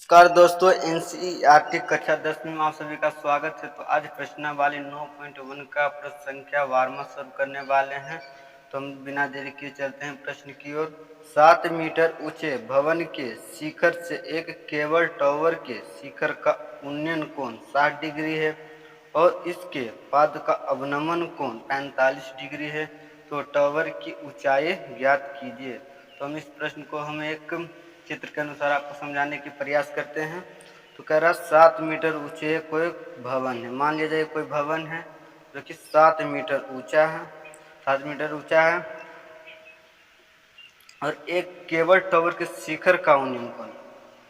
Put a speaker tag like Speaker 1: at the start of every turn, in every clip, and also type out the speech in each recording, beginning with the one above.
Speaker 1: नमस्कार दोस्तों, एनसीईआरटी कक्षा 10 में आप सभी का स्वागत है। तो आज प्रश्नावली 9.1 का प्रश्न संख्या वारमा सॉल्व करने वाले हैं। तो हम बिना देरी किए चलते हैं प्रश्न की ओर। 7 मीटर ऊंचे भवन के शिखर से एक केबल टावर के शिखर का उन्नयन कोण 60 डिग्री है और इसके पाद का अवनमन कोण 45 डिग्री है। तो टावर की ऊंचाई ज्ञात कीजिए। तो हम इस प्रश्न को हम एक चित्र के अनुसार आपको समझाने की प्रयास करते हैं। तो कह रहा 7 मीटर ऊंचे कोई भवन है। मान लीजिए कोई भवन है जो कि 7 मीटर ऊंचा है, 7 मीटर ऊंचा है और एक केबल टावर के शिखर का उन्नयन कोण,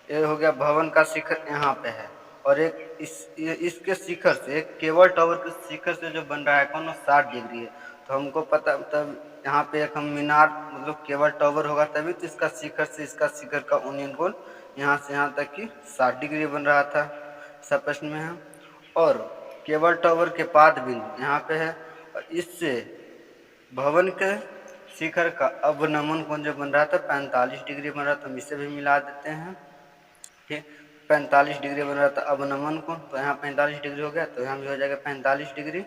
Speaker 1: ये हो गया भवन का शिखर यहाँ पे है और एक इसके शिखर से एक केबल टावर के शिखर से जो बन रहा है कोण 60 डिग्री है। तो हमको पता तब यहाँ पे एक हम मीनार मतलब केबल टावर होगा तभी तो इसका शिखर से इसका शिखर का उन्नयन कोण यहाँ से यहाँ तक कि 60 डिग्री बन रहा था। सब प्रश्न में है और केबल टावर के पाद बिंदु यहाँ पे है और इससे भवन के शिखर का अवनमन कोण जो बन रहा था 45 डिग्री बन रहा था। हम इसे भी मिला देते हैं। ठीक, 45 डिग्री बन रहा था अवनमन कोण, तो यहाँ 45 डिग्री हो गया, तो यहाँ भी हो जाएगा 45 डिग्री।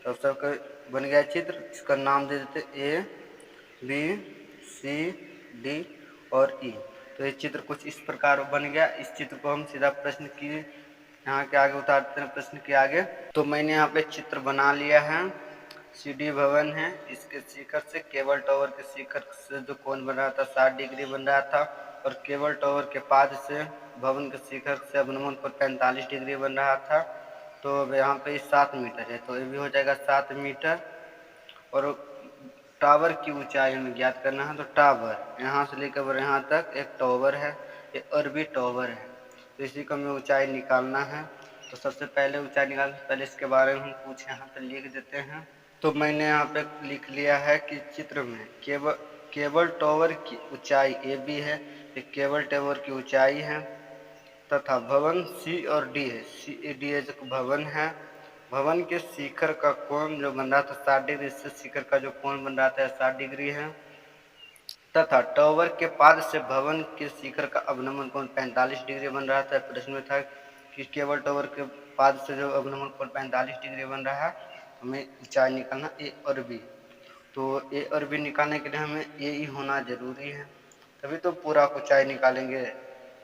Speaker 1: तो सबका बन गया चित्र। इसका नाम दे देते ए बी सी डी और ई। तो ये चित्र कुछ इस प्रकार बन गया। इस चित्र को हम सीधा प्रश्न की यहाँ के आगे उतारते हैं। प्रश्न के आगे तो मैंने यहाँ पे चित्र बना लिया है। सीडी भवन है, इसके शिखर से केबल टावर के शिखर से जो कोण बन रहा था 60 डिग्री बन रहा था और केबल टावर के पाद से भवन के शिखर से अवनमन कोण 45 डिग्री बन रहा था। तो अब यहाँ पे 7 मीटर है, तो ये भी हो जाएगा 7 मीटर। और टावर की ऊंचाई हमें ज्ञात करना है। तो टावर यहाँ से लेकर यहाँ तक एक टावर है, ये और भी टावर है, तो इसी को हमें ऊंचाई निकालना है। तो सबसे पहले ऊंचाई निकालने से पहले इसके बारे में हम कुछ यहाँ पे लिख देते हैं। तो मैंने यहाँ पे लिख लिया है कि चित्र में केबल टावर की ऊंचाई ए बी है, ये केबल टावर की ऊंचाई है तथा भवन सी और डी है, सी ए डी जो भवन है। भवन के शिखर का कोण जो बन रहा था 60 डिग्री, इससे शिखर का जो कोण बन रहा था 60 डिग्री है तथा टावर के पाद से भवन के शिखर का अवनमन कोण 45 डिग्री बन रहा था। प्रश्न में था कि केबल टावर के पाद से जो अवनमन कोण 45 डिग्री बन रहा है, हमें ऊंचाई निकालना ए और बी। तो ए और बी निकालने के लिए हमें ए ई होना जरूरी है, तभी तो पूरा ऊंचाई निकालेंगे।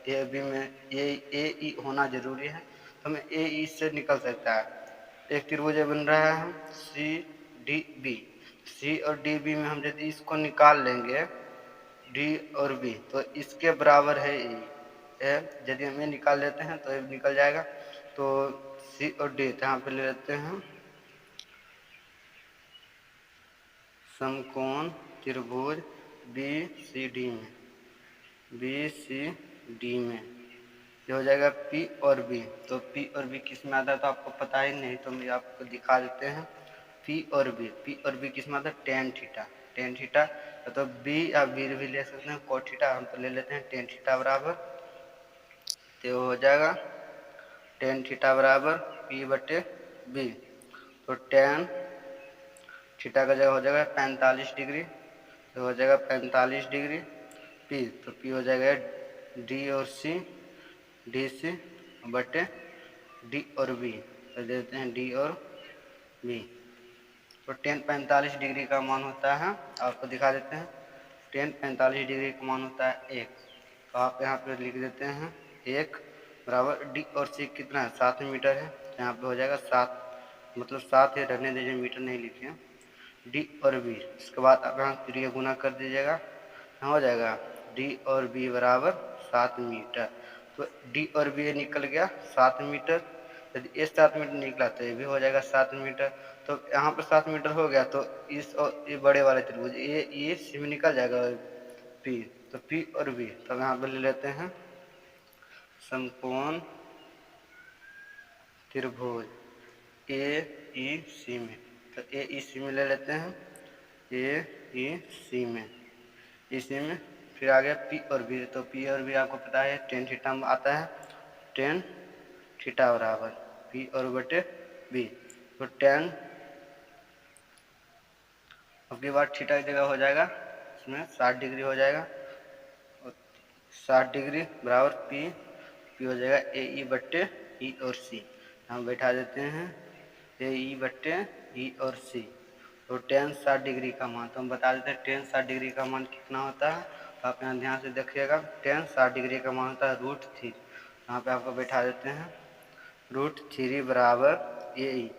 Speaker 1: ए बी में ए ई होना जरूरी है, तो हमें ए ई से निकल सकता है। एक त्रिभुज बन रहा है सी डी बी, सी और डी बी में हम यदि इसको निकाल लेंगे डी और बी तो इसके बराबर है ए। यदि हम ये निकाल लेते हैं तो ये निकल जाएगा। तो सी और डी यहाँ पे ले लेते हैं समकोण त्रिभुज बी सी डी में, बी सी डी में ये हो जाएगा पी और बी। तो पी और बी किस में आता है तो आपको पता ही नहीं, तो हम आपको दिखा देते हैं। पी और बी किस में आता है टेन थीटा, टेन थीटा। तो बी या बी भी ले सकते हैं, कोट थीटा हम तो ले लेते हैं टेन थीटा बराबर। तो हो जाएगा टेन थीटा बराबर पी बटे बी। तो टेन थीटा का जगह हो जाएगा 45 डिग्री, तो हो जाएगा 45 डिग्री पी। तो पी हो जाएगा डी और सी, डी सी बटे डी और बी, तो देते हैं डी और बी। तो टेन 45 डिग्री का मान होता है, आपको दिखा देते हैं। टेन 45 डिग्री का मान होता है 1, तो आप यहाँ पे लिख देते हैं 1 बराबर डी और सी कितना है 7 मीटर है, तो यहाँ पे हो जाएगा 7, मतलब 7 है, रहने दीजिए मीटर नहीं लिखे। डी और बी इसके बाद आप यहाँ 3 गुना कर दीजिएगा, हो जाएगा डी और बी बराबर 7 मीटर। तो डी और बी निकल गया 7 मीटर। यदि ये 7 मीटर निकला तो ये भी हो जाएगा 7 मीटर। तो यहाँ पर 7 मीटर हो गया, तो इस और ये बड़े वाले त्रिभुज ये सी में निकल जाएगा पी। तो पी और बी तो यहाँ पर ले लेते हैं समकोण त्रिभुज ए ई सी में। तो ए ई सी में ले लेते हैं, ए ई सी में, इसी में फिर आ गया पी और बी। तो पी और बी आपको पता है टेन थीटा में आता है, टेन थीटा बराबर पी और बटे बी। तो टेन अब की बार थीटा की जगह हो जाएगा इसमें 60 डिग्री हो जाएगा, 60 डिग्री बराबर पी P हो जाएगा ए ई बट्टे ई और सी। हम बैठा देते हैं ए ई बट्टे ई और सी। तो टेन 60 डिग्री का मान, तो हम बता देते हैं टेन 60 डिग्री का मान कितना होता है। तो आप यहाँ ध्यान से देखिएगा, टेन 60 डिग्री का मान होता है √3। यहाँ पे आपको बैठा देते हैं √3 बराबर ए ई।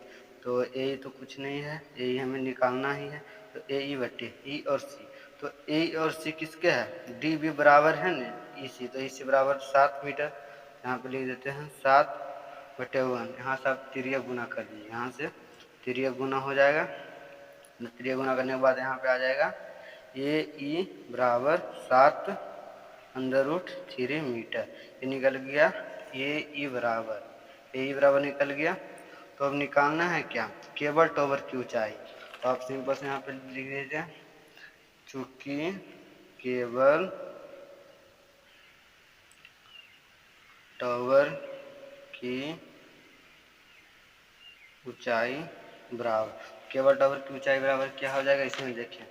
Speaker 1: तो ए ई तो कुछ नहीं है, ए ई हमें निकालना ही है। तो ए ई बट्टे ई और सी, तो ए और सी किसके है, डी भी बराबर है ना ई सी, तो ई सी बराबर 7 मीटर। यहाँ पे लिख देते हैं 7/1। यहाँ से आप तिरिया गुना कर दीजिए, यहाँ से तिरिया गुना हो जाएगा। तिरिया गुना करने के बाद यहाँ पे आ जाएगा ए ई बराबर 7√3 मीटर। ये निकल गया ए ई बराबर निकल गया। तो अब निकालना है क्या, केबल टावर की ऊंचाई। तो आप सिंपल से यहाँ पे लिख दीजिए, चूंकि केबल टावर की ऊंचाई बराबर, केबल टावर की ऊंचाई बराबर क्या हो जाएगा, इसमें देखिए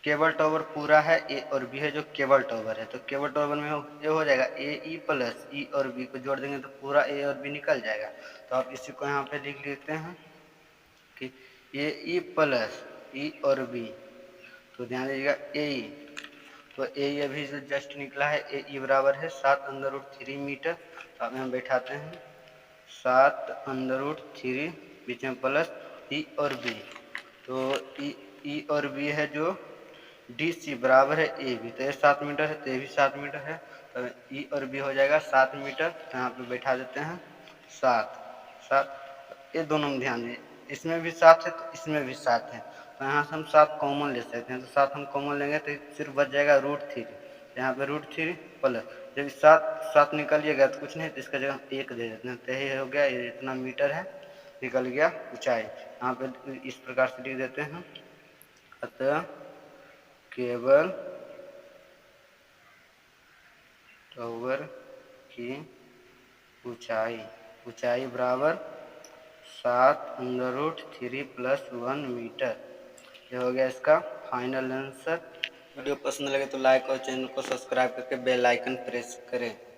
Speaker 1: केबल टावर पूरा है ए और बी है जो केबल टावर है। तो केबल टावर में ये हो जाएगा ए ई प्लस ई और बी को जोड़ देंगे तो पूरा ए और बी निकल जाएगा। तो आप इसी को यहाँ पे लिख लेते हैं कि ए ई प्लस ई और बी। तो ध्यान दीजिएगा ए ई, तो ए ई अभी से जस्ट निकला है, ए ई बराबर है 7√3 मीटर। तो आप यहाँ बैठाते हैं 7√3 बीच में प्लस ई और बी। तो ई और बी है जो डी सी बराबर है ए बी, तो ये 7 मीटर है, तो ये भी 7 मीटर है। तो ई और बी हो जाएगा 7 मीटर। तो यहाँ पे बैठा देते हैं 7। ये दोनों में ध्यान दीजिए, इसमें भी 7 है तो इसमें भी 7 है। तो यहाँ से हम 7 कॉमन ले सकते हैं, तो 7 हम कॉमन लेंगे तो सिर्फ बच जाएगा √3। यहाँ पे √3 प्लस, जब 7 निकलिएगा तो कुछ नहीं, तो इसका जगह 1 दे देते हैं। तो यही हो गया, ये इतना मीटर है, निकल गया ऊंचाई। यहाँ पे इस प्रकार से लिख देते हैं, अतः केबल टावर की ऊंचाई बराबर 7√3 + 1 मीटर। ये हो गया इसका फाइनल आंसर। वीडियो पसंद लगे तो लाइक और चैनल को सब्सक्राइब करके बेल आइकन प्रेस करें।